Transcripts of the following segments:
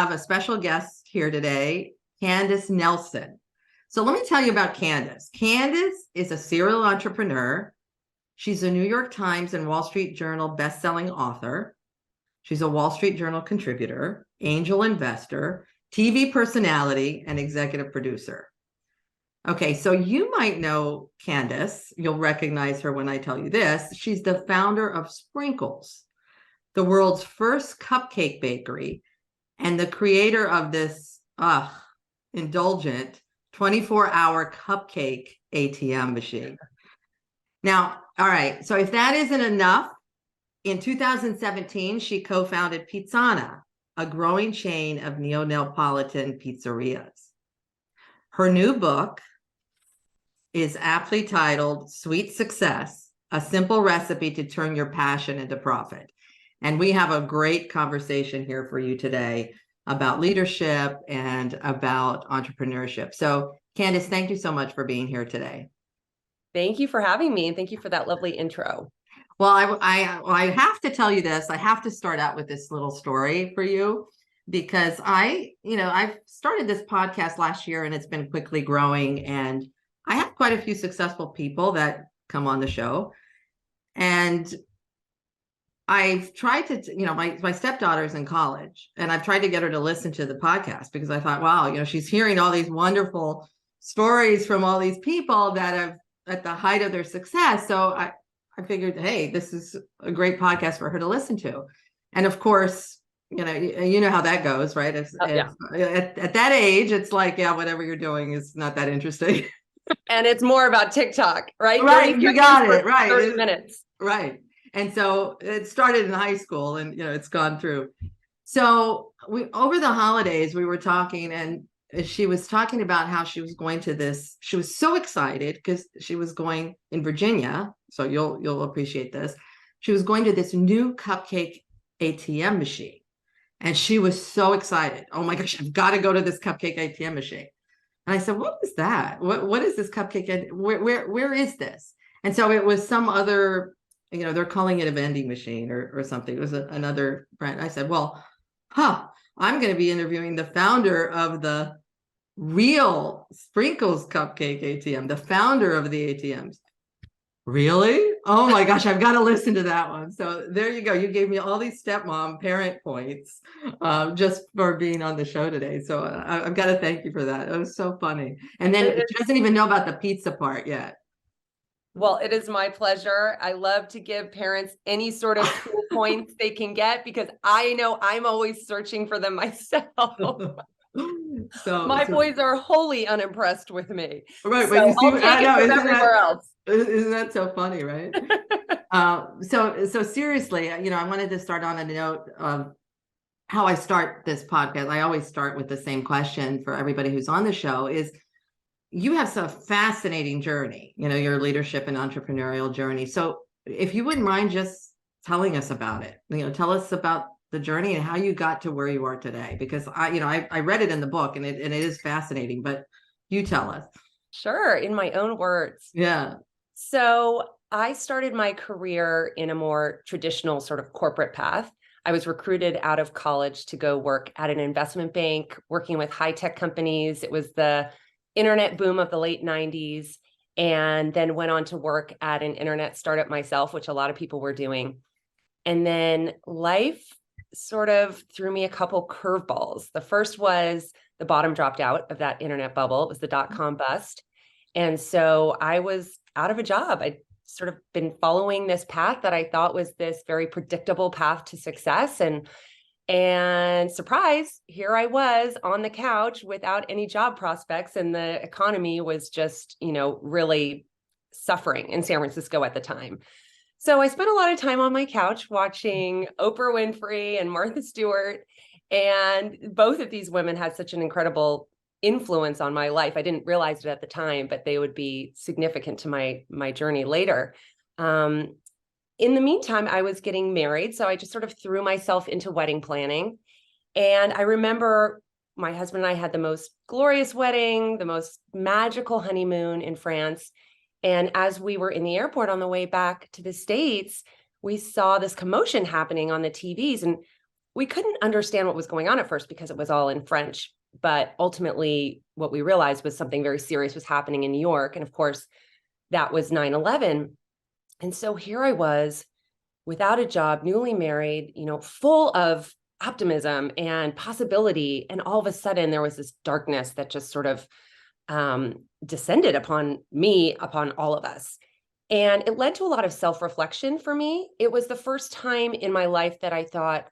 have a special guest here today, Candace Nelson. So let me tell you about Candace. Candace is a serial entrepreneur. She's a New York Times and Wall Street Journal bestselling author. She's a Wall Street Journal contributor, angel investor, TV personality, and executive producer. Okay, so you might know Candace. You'll recognize her when I tell you this. She's the founder of Sprinkles, the world's first cupcake bakery, and the creator of this indulgent 24-hour cupcake ATM machine. Now, all right, so if that isn't enough, in 2017, she co-founded Pizzana, a growing chain of neo-Neapolitan pizzerias. Her new book is aptly titled Sweet Success, a simple recipe to turn your passion into profit. And we have a great conversation here for you today about leadership and about entrepreneurship. So Candace, thank you so much for being here today. Thank you for having me. And thank you for that lovely intro. Well, I have to tell you this. I have to start out with this little story for you because I've started this podcast last year and it's been quickly growing. And I have quite a few successful people that come on the show. And I've tried to, my stepdaughter's in college and I've tried to get her to listen to the podcast because I thought, wow, she's hearing all these wonderful stories from all these people that have at the height of their success. So I figured, hey, this is a great podcast for her to listen to. And of course, you know how that goes, right? Yeah. At that age, it's like, yeah, whatever you're doing is not that interesting. And it's more about TikTok, right? Right. You got it. Right. 30 minutes. Right. And so it started in high school and, it's gone through. So over the holidays, we were talking and she was talking about how she was going to she was so excited because she was going in Virginia. So you'll appreciate this. She was going to this new cupcake ATM machine. And she was so excited. Oh my gosh, I've got to go to this cupcake ATM machine. And I said, what is that? What is this cupcake? Where is this? And so it was some other, they're calling it a vending machine or something. It was another brand. I said, well, I'm going to be interviewing the founder of the real Sprinkles cupcake ATM, the founder of the ATMs. Really? Oh my gosh, I've got to listen to that one. So there you go. You gave me all these stepmom parent points just for being on the show today. So I've got to thank you for that. It was so funny. And then she doesn't even know about the pizza part yet. Well, it is my pleasure. I love to give parents any sort of cool points they can get because I know I'm always searching for them myself. So my boys are wholly unimpressed with me. Right. So but you see, I know, else. Isn't that so funny, right? So seriously, I wanted to start on a note of how I start this podcast. I always start with the same question for everybody who's on the show is, you have some fascinating journey, your leadership and entrepreneurial journey. So if you wouldn't mind just telling us about it, tell us about the journey and how you got to where you are today, because I read it in the book and it is fascinating, but you tell us. Sure. In my own words. Yeah. So I started my career in a more traditional sort of corporate path. I was recruited out of college to go work at an investment bank, working with high-tech companies. It was the internet boom of the late 90s, and then went on to work at an internet startup myself, which a lot of people were doing. And then life sort of threw me a couple curveballs. The first was the bottom dropped out of that internet bubble. It was the dot-com bust. And so I was out of a job. I'd sort of been following this path that I thought was this very predictable path to success. And surprise, here I was on the couch without any job prospects. And the economy was just, really suffering in San Francisco at the time. So I spent a lot of time on my couch watching Oprah Winfrey and Martha Stewart. And both of these women had such an incredible influence on my life. I didn't realize it at the time, but they would be significant to my journey later. In the meantime, I was getting married. So I just sort of threw myself into wedding planning. And I remember my husband and I had the most glorious wedding, the most magical honeymoon in France. And as we were in the airport on the way back to the States, we saw this commotion happening on the TVs. And we couldn't understand what was going on at first because it was all in French. But ultimately, what we realized was something very serious was happening in New York. And of course, that was 9/11. And so here I was without a job, newly married, full of optimism and possibility. And all of a sudden, there was this darkness that just sort of descended upon me, upon all of us. And it led to a lot of self-reflection for me. It was the first time in my life that I thought,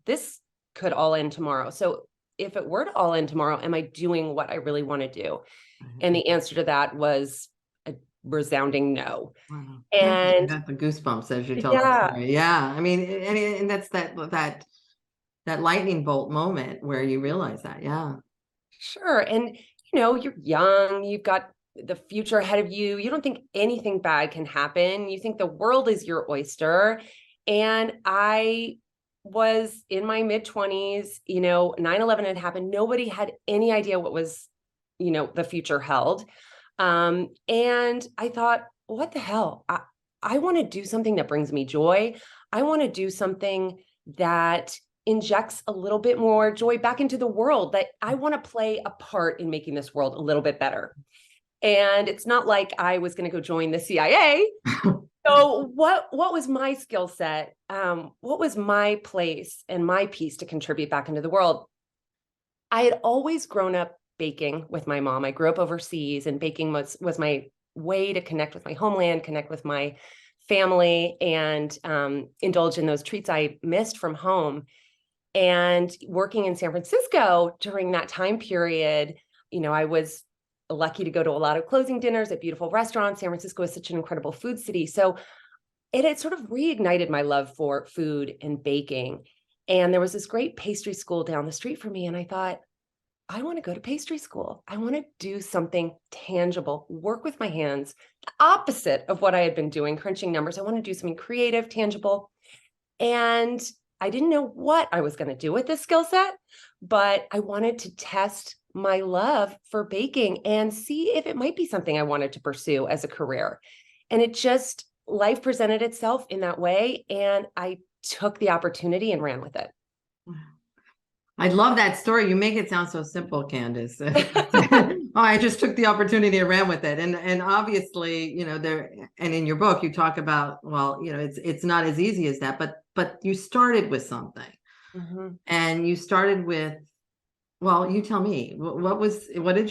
this could all end tomorrow. So if it were to all end tomorrow, am I doing what I really want to do? And the answer to that was a resounding no. Wow. I And got the goosebumps as you tell the yeah, story. Yeah. I mean, and that's that lightning bolt moment where you realize that. Yeah. sure. And, you're young, you've got the future ahead of you. You don't think anything bad can happen. You think the world is your oyster. And I was in my mid-20s, 9/11 had happened. Nobody had any idea what was, the future held. And I thought, what the hell? I want to do something that brings me joy. I want to do something that injects a little bit more joy back into the world, that I want to play a part in making this world a little bit better. And it's not like I was going to go join the CIA. So what was my skill set? What was my place and my piece to contribute back into the world? I had always grown up baking with my mom. I grew up overseas, and baking was my way to connect with my homeland, connect with my family, and indulge in those treats I missed from home. And working in San Francisco during that time period, I was lucky to go to a lot of closing dinners at beautiful restaurants. San Francisco is such an incredible food city. So it had sort of reignited my love for food and baking. And there was this great pastry school down the street from me. And I thought, I want to go to pastry school. I want to do something tangible, work with my hands, the opposite of what I had been doing, crunching numbers. I want to do something creative, tangible. And I didn't know what I was going to do with this skill set, but I wanted to test my love for baking and see if it might be something I wanted to pursue as a career. And life presented itself in that way. And I took the opportunity and ran with it. I love that story. You make it sound so simple, Candace. Oh, I just took the opportunity and ran with it. And obviously, and in your book, you talk about, well, it's not as easy as that, but you started with something. Mm-hmm. And you started with, well, you tell me, what did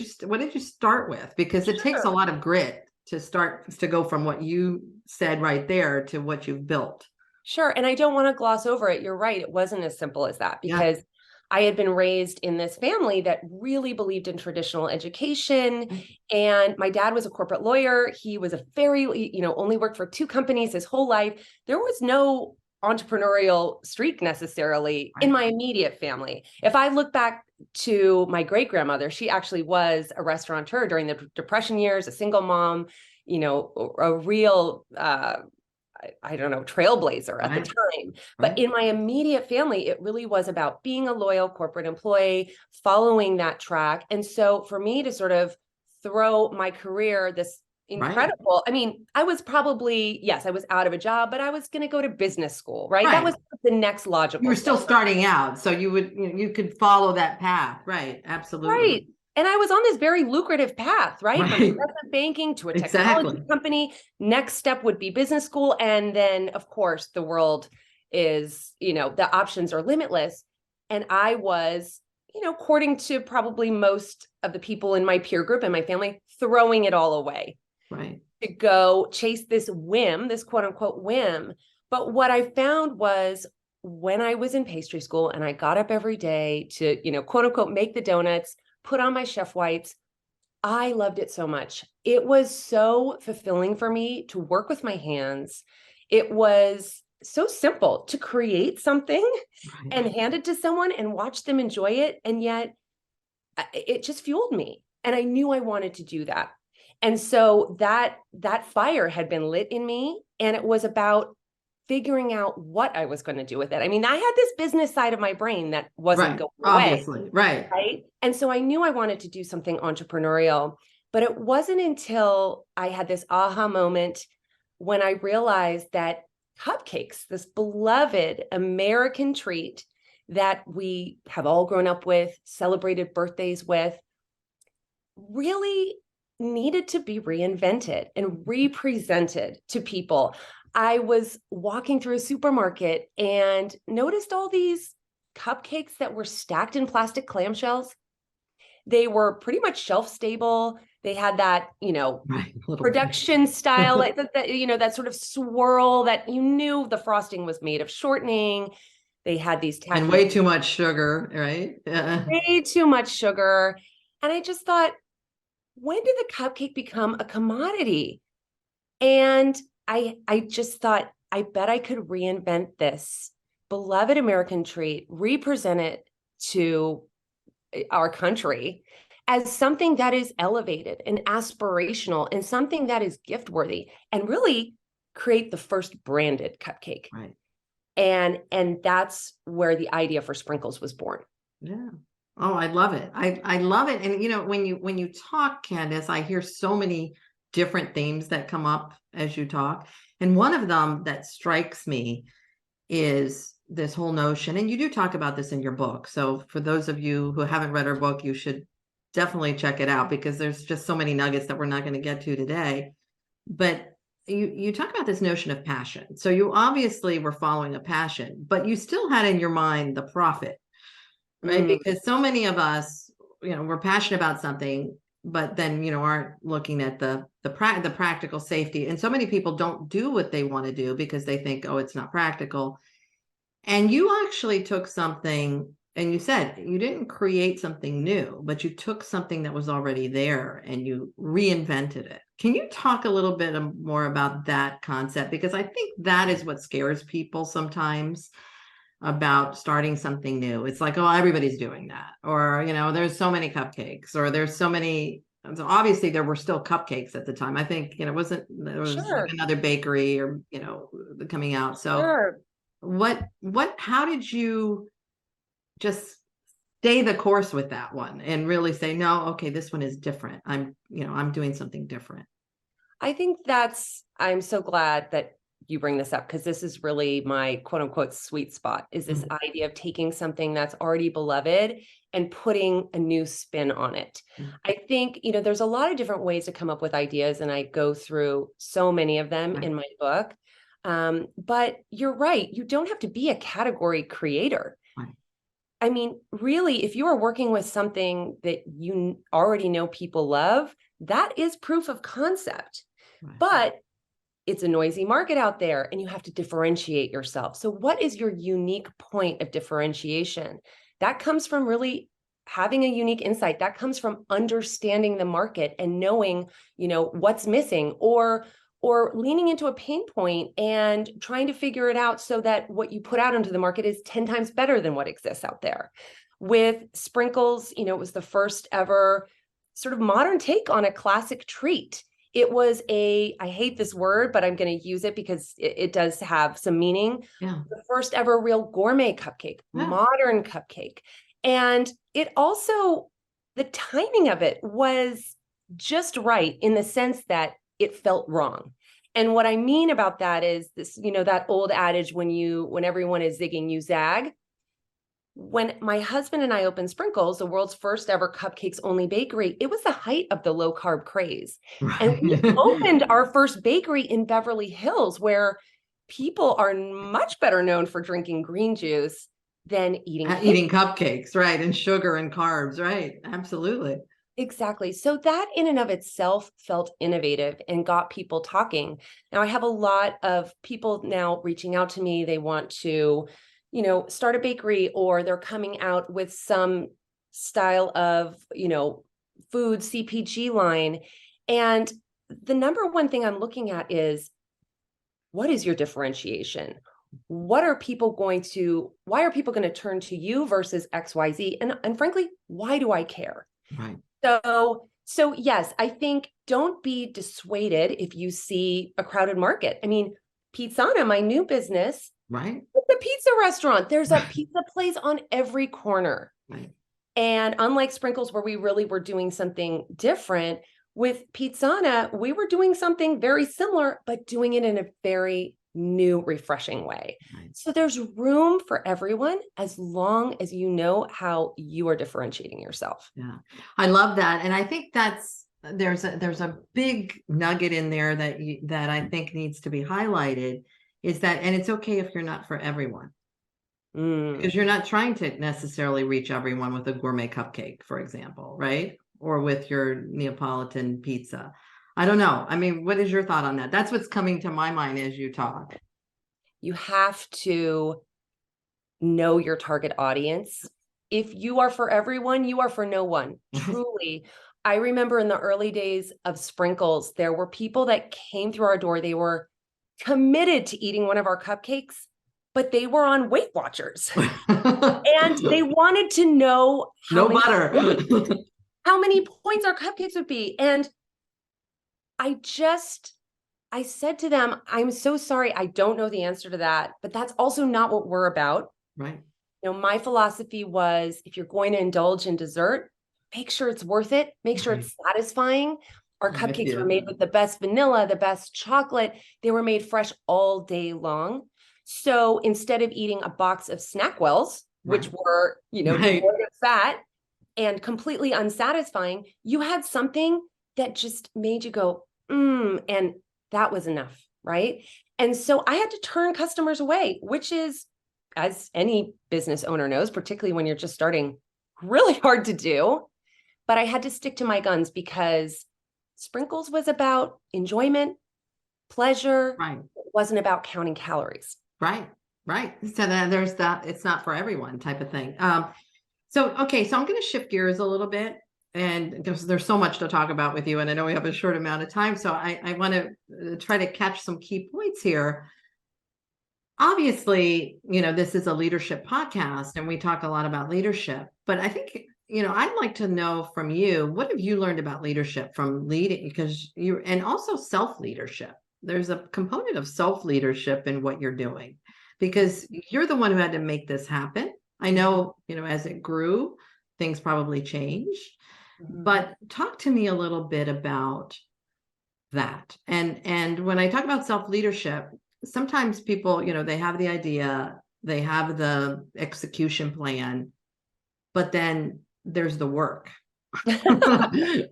you start with? Because it takes a lot of grit to go from what you said right there to what you've built. Sure. And I don't want to gloss over it. You're right. It wasn't as simple as that, because I had been raised in this family that really believed in traditional education. And my dad was a corporate lawyer. He was only worked for 2 companies his whole life. There was no entrepreneurial streak necessarily in my immediate family. If I look back to my great-grandmother, she actually was a restaurateur during the Depression years, a single mom, a real, I don't know, trailblazer at the time. But in my immediate family, it really was about being a loyal corporate employee, following that track. And so for me to sort of throw my career, this incredible, I mean, I was probably, yes, I was out of a job, but I was going to go to business school, right? That was the next logical. You were still starting out, so you could follow that path. Right. Absolutely. Right. And I was on this very lucrative path, right? From investment banking to a technology company. Next step would be business school. And then, of course, the world is, the options are limitless. And I was, according to probably most of the people in my peer group and my family, throwing it all away. Right. To go chase this whim, this quote unquote whim. But what I found was, when I was in pastry school and I got up every day to, quote unquote, make the donuts, put on my chef whites, I loved it so much. It was so fulfilling for me to work with my hands. It was so simple to create something and hand it to someone and watch them enjoy it. And yet it just fueled me. And I knew I wanted to do that. And so that fire had been lit in me, and it was about figuring out what I was going to do with it. I mean, I had this business side of my brain that wasn't going away. Obviously, right. And so I knew I wanted to do something entrepreneurial, but it wasn't until I had this aha moment when I realized that cupcakes, this beloved American treat, that we have all grown up with, celebrated birthdays with, really needed to be reinvented and represented to people. I was walking through a supermarket and noticed all these cupcakes that were stacked in plastic clamshells. They were pretty much shelf stable. They had that, Right. production style, like that sort of swirl that you knew the frosting was made of shortening. They had these tacky, and way too much sugar, right? way too much sugar. And I just thought, when did the cupcake become a commodity? And I just thought, I bet I could reinvent this beloved American treat, represent it to our country as something that is elevated and aspirational and something that is gift worthy, and really create the first branded cupcake. Right. And that's where the idea for Sprinkles was born. Yeah. Oh, I love it. I love it. And when you talk, Candace, I hear so many different themes that come up as you talk. And one of them that strikes me is this whole notion, and you do talk about this in your book. So for those of you who haven't read our book, you should definitely check it out, because there's just so many nuggets that we're not going to get to today. But you talk about this notion of passion. So you obviously were following a passion, but you still had in your mind the profit, right? Because so many of us, we're passionate about something, but then, aren't looking at the practical safety. And so many people don't do what they want to do because they think, oh, it's not practical. And you actually took something, and you said you didn't create something new, but you took something that was already there and you reinvented it. Can you talk a little bit more about that concept? Because I think that is what scares people sometimes about starting something new. It's like, oh, everybody's doing that. Or, there's so many cupcakes, or there's so many. So obviously there were still cupcakes at the time. I think, there was Sure. like another bakery or, coming out. So Sure. how did you just stay the course with that one and really say, no, okay, this one is different. I'm doing something different. I think I'm so glad that you bring this up, because this is really my quote unquote sweet spot, is this idea of taking something that's already beloved and putting a new spin on it. I think, there's a lot of different ways to come up with ideas, and I go through so many of them in my book. But you're right. You don't have to be a category creator. I mean, really, if you are working with something that you already know people love, that is proof of concept. But it's a noisy market out there, and you have to differentiate yourself. So what is your unique point of differentiation? That comes from really having a unique insight. That comes from understanding the market and knowing, what's missing, or leaning into a pain point and trying to figure it out so that what you put out into the market is 10 times better than what exists out there. With Sprinkles, it was the first ever sort of modern take on a classic treat. It was I hate this word, but I'm going to use it because it does have some meaning. Yeah. The first ever real gourmet cupcake, modern cupcake. And it also, the timing of it was just right in the sense that it felt wrong. And what I mean about that is this, that old adage, when everyone is zigging, you zag. When my husband and I opened Sprinkles, the world's first ever cupcakes only bakery, it was the height of the low carb craze. Right. And we opened our first bakery in Beverly Hills, where people are much better known for drinking green juice than eating cupcakes, right? And sugar and carbs, right? Absolutely. Exactly. So that in and of itself felt innovative and got people talking. Now I have a lot of people now reaching out to me. They want to, start a bakery, or they're coming out with some style of, food CPG line. And the number one thing I'm looking at is, what is your differentiation? Why are people going to turn to you versus XYZ? And frankly, why do I care? Right. So yes, I think don't be dissuaded if you see a crowded market. I mean, Pizzana, my new business, right? It's a pizza restaurant. There's a pizza place on every corner. Right. And unlike Sprinkles, where we really were doing something different, with Pizzana, we were doing something very similar, but doing it in a very new, refreshing way. Right. So there's room for everyone as long as you know how you are differentiating yourself. Yeah, I love that. And I think there's a big nugget in there that I think needs to be highlighted, is that, and it's okay if you're not for everyone, because you're not trying to necessarily reach everyone with a gourmet cupcake, for example, right? Or with your Neapolitan pizza. I don't know. I mean, what is your thought on that? That's what's coming to my mind as you talk. You have to know your target audience. If you are for everyone, you are for no one. Truly. I remember in the early days of Sprinkles, there were people that came through our door. They were committed to eating one of our cupcakes, but they were on Weight Watchers. And they wanted to know no butter. how many points our cupcakes would be. And I said to them, I'm so sorry, I don't know the answer to that, but that's also not what we're about. Right. You know, my philosophy was, if you're going to indulge in dessert, make sure it's worth it. Make sure it's satisfying. Our cupcakes were made with the best vanilla, the best chocolate. They were made fresh all day long. So instead of eating a box of Snackwells, which were, devoid of fat and completely unsatisfying, you had something that just made you go, and that was enough, right? And so I had to turn customers away, which is, as any business owner knows, particularly when you're just starting, really hard to do. But I had to stick to my guns because Sprinkles was about enjoyment, pleasure. Right. It wasn't about counting calories. Right. So then there's that, it's not for everyone type of thing. So I'm going to shift gears a little bit, and there's so much to talk about with you, and I know we have a short amount of time. So I want to try to catch some key points here. Obviously, this is a leadership podcast and we talk a lot about leadership, but I think, I'd like to know from you, what have you learned about leadership from leading? Because and also self-leadership. There's a component of self-leadership in what you're doing, because you're the one who had to make this happen. I know, as it grew, things probably changed, but talk to me a little bit about that. And when I talk about self-leadership, sometimes people, they have the idea, they have the execution plan, but then there's the work, right?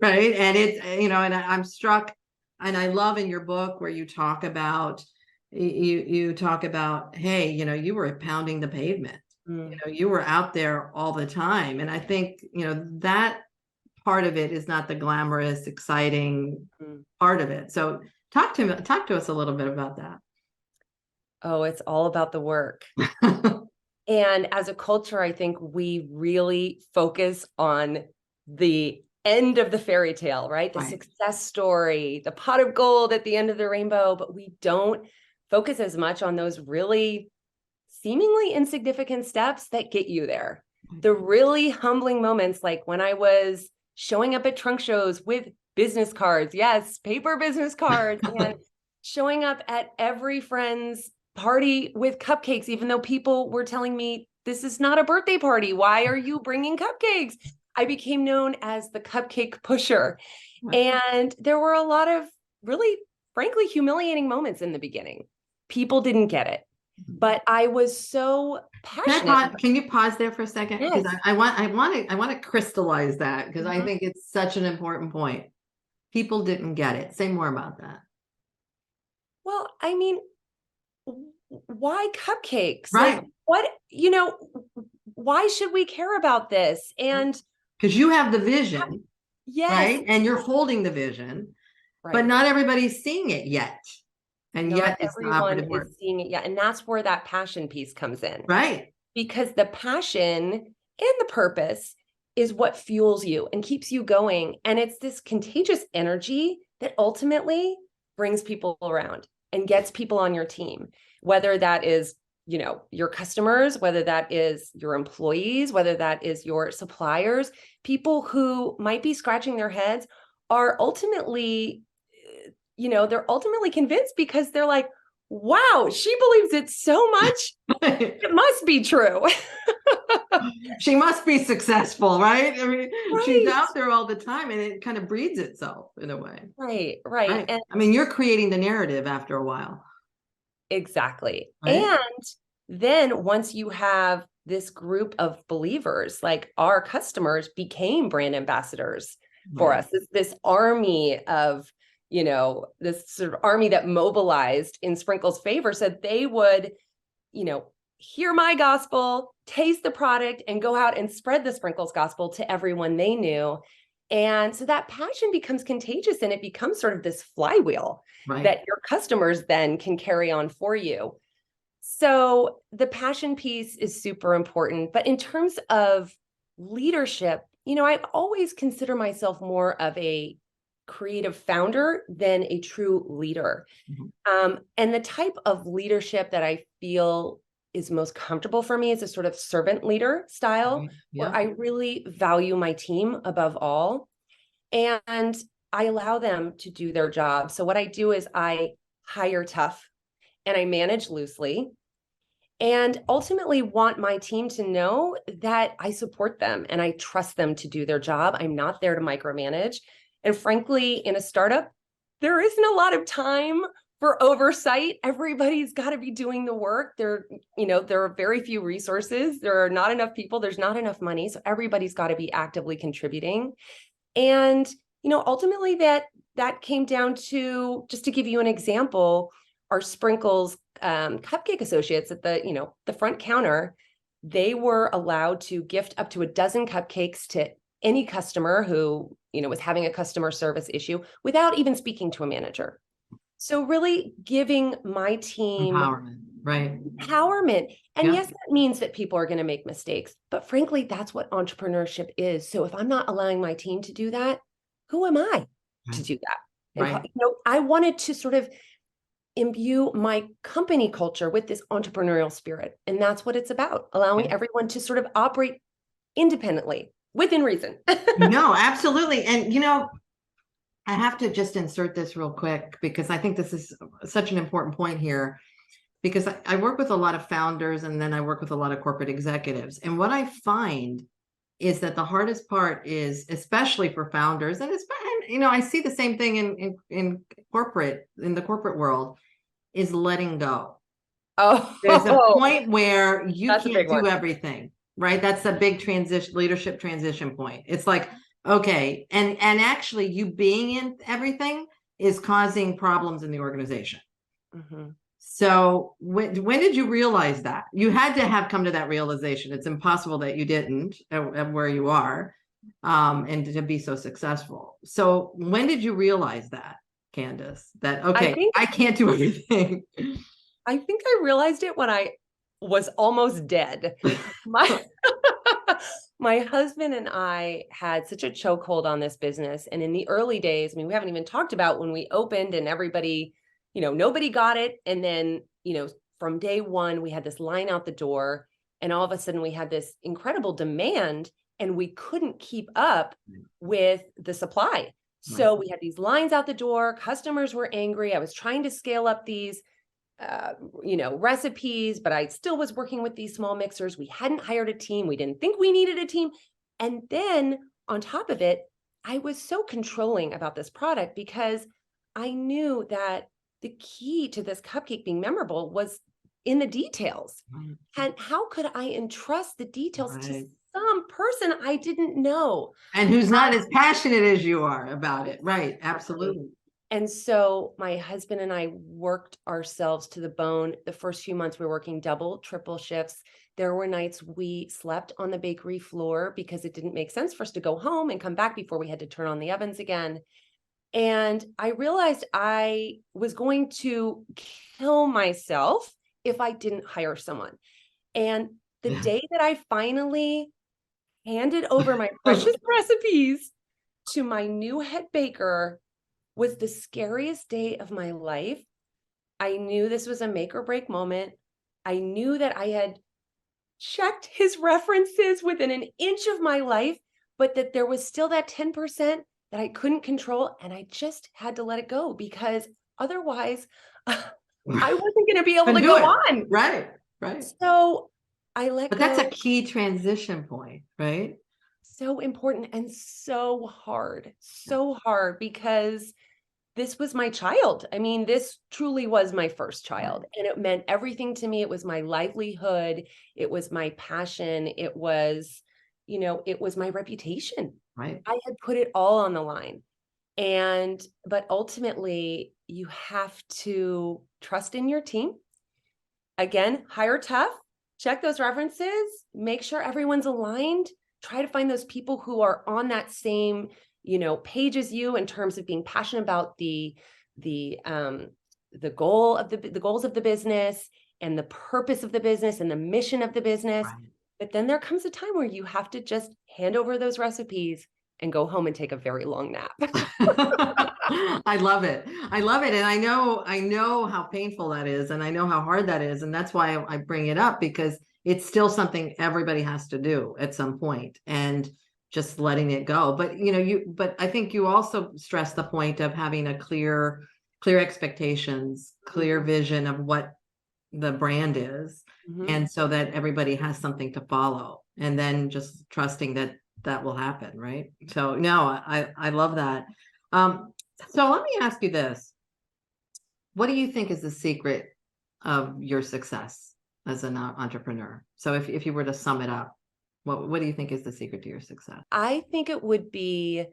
And it's, and I'm struck, and I love in your book where you talk about, you talk about, hey, you were pounding the pavement, you were out there all the time. And I think, that part of it is not the glamorous, exciting part of it. So talk to us a little bit about that. Oh, it's all about the work. And as a culture, I think we really focus on the end of the fairy tale, right? The success story, the pot of gold at the end of the rainbow, but we don't focus as much on those really seemingly insignificant steps that get you there. The really humbling moments, like when I was showing up at trunk shows with business cards, yes, paper business cards, and showing up at every friend's party with cupcakes, even though people were telling me, this is not a birthday party. Why are you bringing cupcakes? I became known as the cupcake pusher. And there were a lot of really, frankly, humiliating moments in the beginning. People didn't get it, but I was so passionate. Can you pause there for a second? Because Yes. I want to crystallize that, because I think it's such an important point. People didn't get it. Say more about that. Well, I mean, why cupcakes? Right. Like, what, why should we care about this? And because you have the vision, yes, right? And you're holding the vision, but not everybody's seeing it yet. And not yet it's everyone is seeing it yet. And that's where that passion piece comes in. Right. Because the passion and the purpose is what fuels you and keeps you going. And it's this contagious energy that ultimately brings people around and gets people on your team, whether that is, your customers, whether that is your employees, whether that is your suppliers. People who might be scratching their heads are ultimately, they're ultimately convinced, because they're like, wow, she believes it so much. It must be true. She must be successful, right? I mean, she's out there all the time, and it kind of breeds itself in a way. Right. And I mean, you're creating the narrative after a while. Exactly. Right. And then once you have this group of believers, like our customers became brand ambassadors for Right. us. This army of, this sort of army that mobilized in Sprinkle's favor, so they would, hear my gospel, taste the product, and go out and spread the Sprinkles gospel to everyone they knew. And so that passion becomes contagious, and it becomes sort of this flywheel Right. that your customers then can carry on for you. So the passion piece is super important. But in terms of leadership, I've always considered myself more of a creative founder than a true leader. And the type of leadership that I feel is most comfortable for me is a sort of servant leader style, where I really value my team above all. And I allow them to do their job. So what I do is I hire tough and I manage loosely, and ultimately want my team to know that I support them and I trust them to do their job. I'm not there to micromanage. And frankly, in a startup, there isn't a lot of time for oversight. Everybody's got to be doing the work. There are very few resources. There are not enough people. There's not enough money. So everybody's got to be actively contributing. And, ultimately that came down to, just to give you an example, our Sprinkles cupcake associates at the front counter, they were allowed to gift up to a dozen cupcakes to any customer who, was having a customer service issue without even speaking to a manager. So really giving my team Empowerment. Right. empowerment. And yes, that means that people are going to make mistakes, but frankly, that's what entrepreneurship is. So if I'm not allowing my team to do that, who am I to do that? And, Right. I wanted to sort of imbue my company culture with this entrepreneurial spirit. And that's what it's about, allowing everyone to sort of operate independently within reason. No, absolutely. And, I have to just insert this real quick because I think this is such an important point here, because I work with a lot of founders and then I work with a lot of corporate executives. And what I find is that the hardest part is, especially for founders, and it's, I see the same thing in the corporate world, is letting go. Oh, There's a point where you That's a can't big do one. everything, right? That's a big leadership transition point. It's like, okay, and actually you being in everything is causing problems in the organization. So when did you realize that? You had to have come to that realization. It's impossible that you didn't at where you are, and to be so successful. So when did you realize that, Candace, that, okay, I can't do everything? I think I realized it when I was almost dead. My husband and I had such a chokehold on this business. And in the early days, we haven't even talked about when we opened and everybody, nobody got it. And then, from day one, we had this line out the door, and all of a sudden we had this incredible demand and we couldn't keep up with the supply. So we had these lines out the door, customers were angry. I was trying to scale up these recipes, but I still was working with these small mixers. We hadn't hired a team. We didn't think we needed a team. And then on top of it, I was so controlling about this product because I knew that the key to this cupcake being memorable was in the details. And how could I entrust the details to some person I didn't know? And who's not as passionate as you are about it. Right. Absolutely. And so my husband and I worked ourselves to the bone. The first few months we were working double, triple shifts. There were nights we slept on the bakery floor because it didn't make sense for us to go home and come back before we had to turn on the ovens again. And I realized I was going to kill myself if I didn't hire someone. And the day that I finally handed over my precious recipes to my new head baker was the scariest day of my life. I knew this was a make or break moment. I knew that I had checked his references within an inch of my life, but that there was still that 10% that I couldn't control. And I just had to let it go because otherwise I wasn't going to be able to go on. Right. So I let go. But that's a key transition point, right? So important and so hard because this was my child. I mean, this truly was my first child, Right. and it meant everything to me. It was my livelihood. It was my passion. It was, it was my reputation. Right. I had put it all on the line. But ultimately, you have to trust in your team. Again, hire tough, check those references, make sure everyone's aligned, try to find those people who are on that same, page as you in terms of being passionate about the goals of the business and the purpose of the business and the mission of the business. Right. But then there comes a time where you have to just hand over those recipes and go home and take a very long nap. I love it. I love it. And I know how painful that is. And I know how hard that is. And that's why I bring it up, because it's still something everybody has to do at some point, and just letting it go. But but I think you also stress the point of having a clear expectations, clear vision of what the brand is. Mhm. And so that everybody has something to follow, and then just trusting that that will happen. Right. So no, I love that. Um, so let me ask you this. What do you think is the secret of your success as an entrepreneur? So if you were to sum it up, what do you think is the secret to your success? I think it would be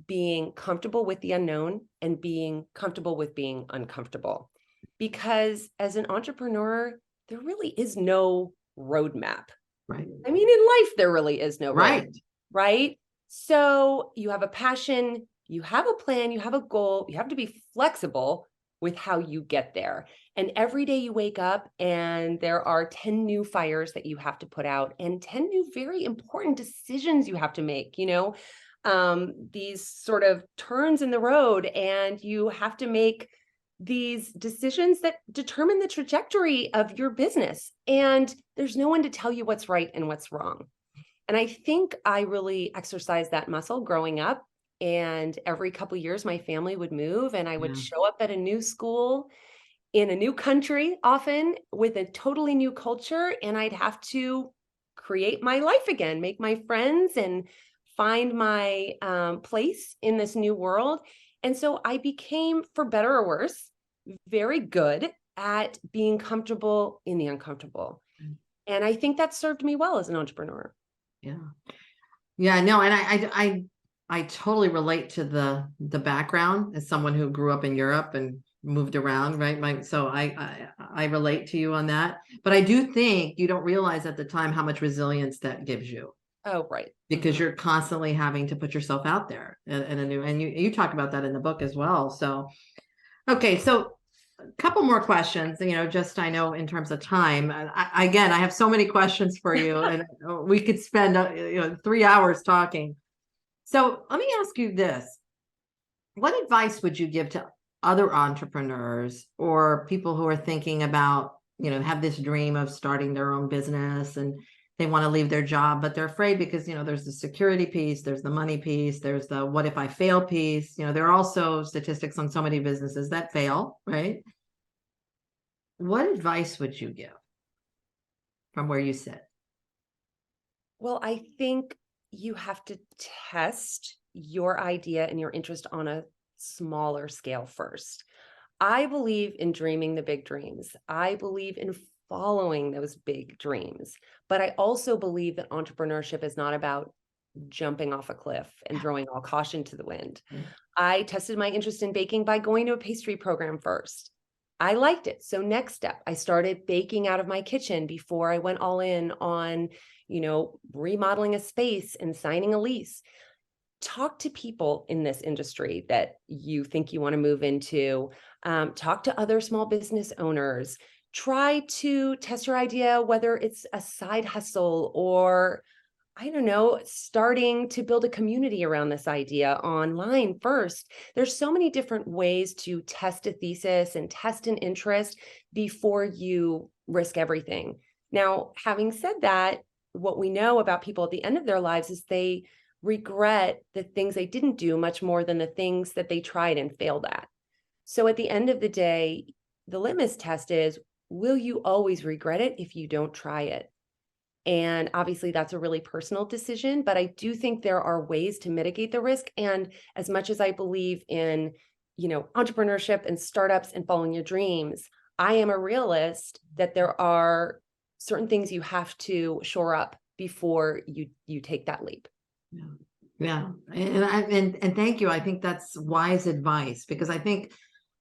being comfortable with the unknown and being comfortable with being uncomfortable. Because as an entrepreneur, there really is no roadmap. Right. I mean, in life, there really is no roadmap, Right. right? So you have a passion, you have a plan, you have a goal, you have to be flexible with how you get there. And every day you wake up and there are 10 new fires that you have to put out and 10 new very important decisions you have to make, these sort of turns in the road, and you have to make these decisions that determine the trajectory of your business. And there's no one to tell you what's right and what's wrong. And I think I really exercised that muscle growing up. And every couple years, my family would move and I would Yeah. show up at a new school in a new country, often with a totally new culture. And I'd have to create my life again, make my friends, and find my place in this new world. And so I became, for better or worse, very good at being comfortable in the uncomfortable. Mm. And I think that served me well as an entrepreneur. Yeah. Yeah. No, and I totally relate to the background as someone who grew up in Europe and moved around, right? So I relate to you on that. But I do think you don't realize at the time how much resilience that gives you, Oh, right. because Mhm. you're constantly having to put yourself out there in a new, and you talk about that in the book as well. So okay, so a couple more questions, just I know in terms of time. Again, I have so many questions for you, and we could spend 3 hours talking. So let me ask you this. What advice would you give to other entrepreneurs or people who are thinking about, have this dream of starting their own business, and they want to leave their job, but they're afraid because, there's the security piece, there's the money piece, there's the what if I fail piece. There are also statistics on so many businesses that fail, right? What advice would you give from where you sit? Well, I think you have to test your idea and your interest on a smaller scale first. I believe in dreaming the big dreams. I believe in following those big dreams. But I also believe that entrepreneurship is not about jumping off a cliff and throwing all caution to the wind. Right. I tested my interest in baking by going to a pastry program first. I liked it. So next step, I started baking out of my kitchen before I went all in on, remodeling a space and signing a lease. Talk to people in this industry that you think you want to move into. Talk to other small business owners. Try to test your idea, whether it's a side hustle or, I don't know, starting to build a community around this idea online first. There's so many different ways to test a thesis and test an interest before you risk everything. Now, having said that, what we know about people at the end of their lives is they regret the things they didn't do much more than the things that they tried and failed at. So at the end of the day, the litmus test is, will you always regret it if you don't try it? And obviously, that's a really personal decision, but I do think there are ways to mitigate the risk. And as much as I believe in entrepreneurship and startups and following your dreams. I am a realist that there are certain things you have to shore up before you take that leap. Yeah. Yeah. And thank you. I think that's wise advice, because I think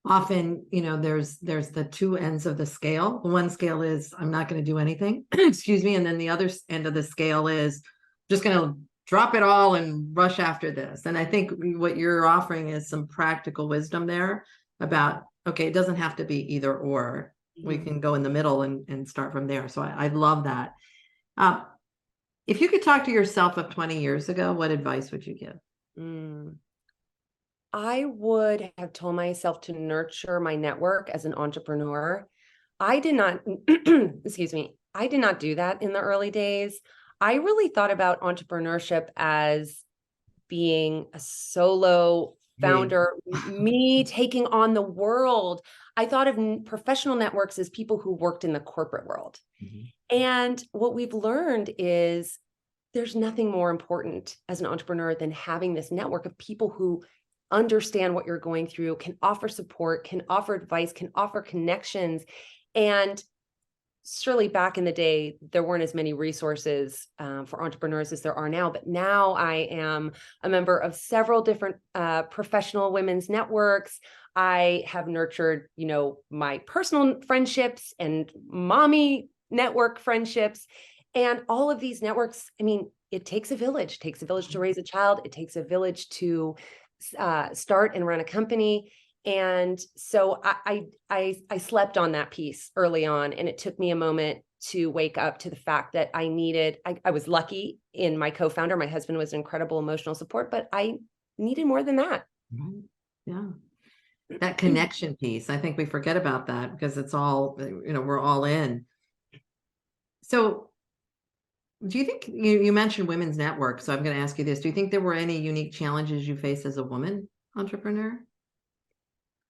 often, there's the two ends of the scale. One scale is I'm not going to do anything, excuse me. And then the other end of the scale is just going to drop it all and rush after this. And I think what you're offering is some practical wisdom there about, okay, it doesn't have to be either or. We can go in the middle and start from there. So I love that. If you could talk to yourself of 20 years ago, what advice would you give? I would have told myself to nurture my network as an entrepreneur. I did not, excuse me, I did not do that in the early days. I really thought about entrepreneurship as being a solo founder, me taking on the world. I thought of professional networks as people who worked in the corporate world. And what we've learned is there's nothing more important as an entrepreneur than having this network of people who understand what you're going through, can offer support, can offer advice, can offer connections. And surely back in the day, there weren't as many resources for entrepreneurs as there are now. But now I am a member of several different professional women's networks. I have nurtured, my personal friendships and mommy network friendships. And all of these networks, it takes a village. It takes a village to raise a child. It takes a village to start and run a company. And so I slept on that piece early on, and it took me a moment to wake up to the fact that I was lucky in my co-founder. My husband was an incredible emotional support, but I needed more than that. Yeah. That connection piece. I think we forget about that because it's all, we're all in. So do you think you mentioned women's network? So I'm going to ask you this. Do you think there were any unique challenges you faced as a woman entrepreneur?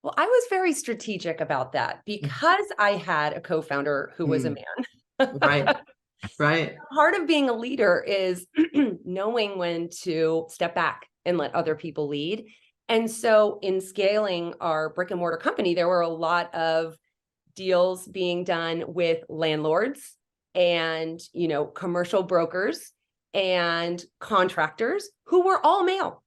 Well, I was very strategic about that because I had a co-founder who was a man. Right. Part of being a leader is knowing when to step back and let other people lead. And so in scaling our brick and mortar company, there were a lot of deals being done with landlords and, commercial brokers and contractors who were all male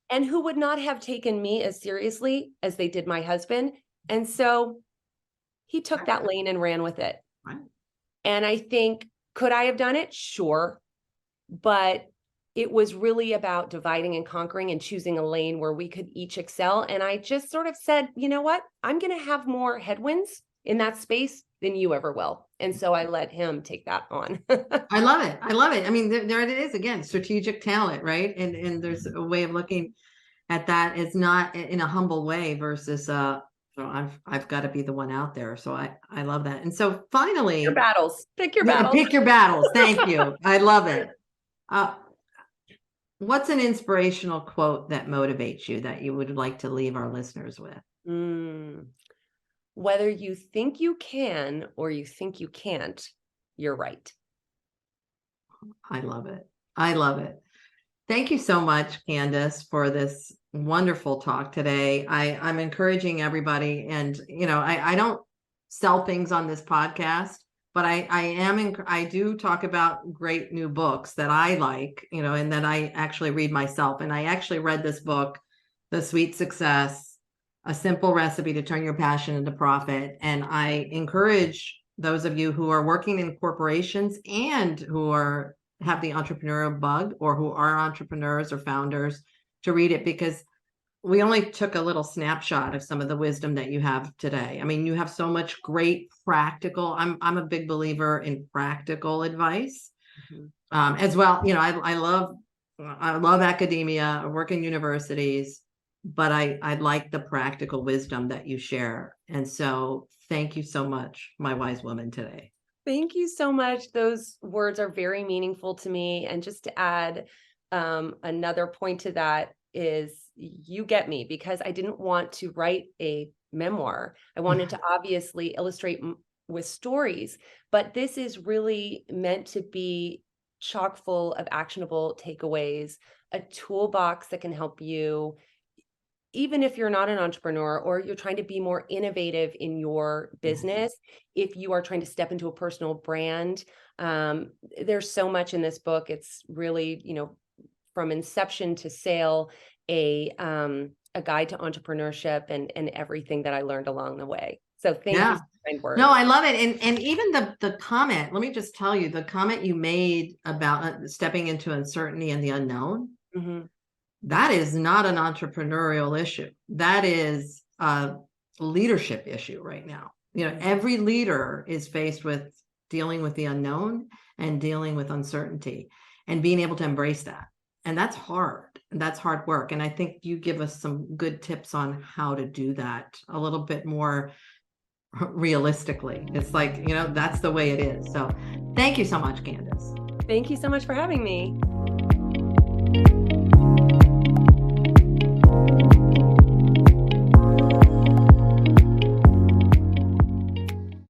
and who would not have taken me as seriously as they did my husband. And so he took that lane and ran with it. Right. And I think, could I have done it? Sure. But it was really about dividing and conquering and choosing a lane where we could each excel. And I just sort of said, you know what? I'm going to have more headwinds in that space than you ever will. And so I let him take that on. I love it. There it is again, strategic talent, right? And there's a way of looking at that. It's not in a humble way versus I've got to be the one out there. So I love that. And so finally, pick your battles. Pick your battles. Thank you. I love it. What's an inspirational quote that motivates you that you would like to leave our listeners with? Whether you think you can or you think you can't, you're right. I love it. I love it. Thank you so much, Candace, for this wonderful talk today. I'm encouraging everybody, and I don't sell things on this podcast, but I do talk about great new books that I like, and that I actually read myself. And I actually read this book, The Sweet Success, A Simple Recipe to Turn Your Passion into Profit. And I encourage those of you who are working in corporations and who have the entrepreneurial bug, or who are entrepreneurs or founders, to read it, because we only took a little snapshot of some of the wisdom that you have today. You have so much great practical. I'm a big believer in practical advice as well. I love academia. I work in universities, but I like the practical wisdom that you share. And so thank you so much, my wise woman today. Thank you so much. Those words are very meaningful to me. And just to add another point to that is, you get me, because I didn't want to write a memoir. I wanted to obviously illustrate with stories, but this is really meant to be chock full of actionable takeaways, a toolbox that can help you even if you're not an entrepreneur or you're trying to be more innovative in your business, if you are trying to step into a personal brand, there's so much in this book. It's really, from inception to sale, a guide to entrepreneurship and everything that I learned along the way. So thank you Yeah. for the kind words. No, I love it. And even the comment, let me just tell you, the comment you made about stepping into uncertainty and the unknown, Mhm. that is not an entrepreneurial issue. That is a leadership issue right now. Every leader is faced with dealing with the unknown and dealing with uncertainty and being able to embrace that. And that's hard. That's hard work. And I think you give us some good tips on how to do that a little bit more realistically. It's like, that's the way it is. So thank you so much, Candace. Thank you so much for having me.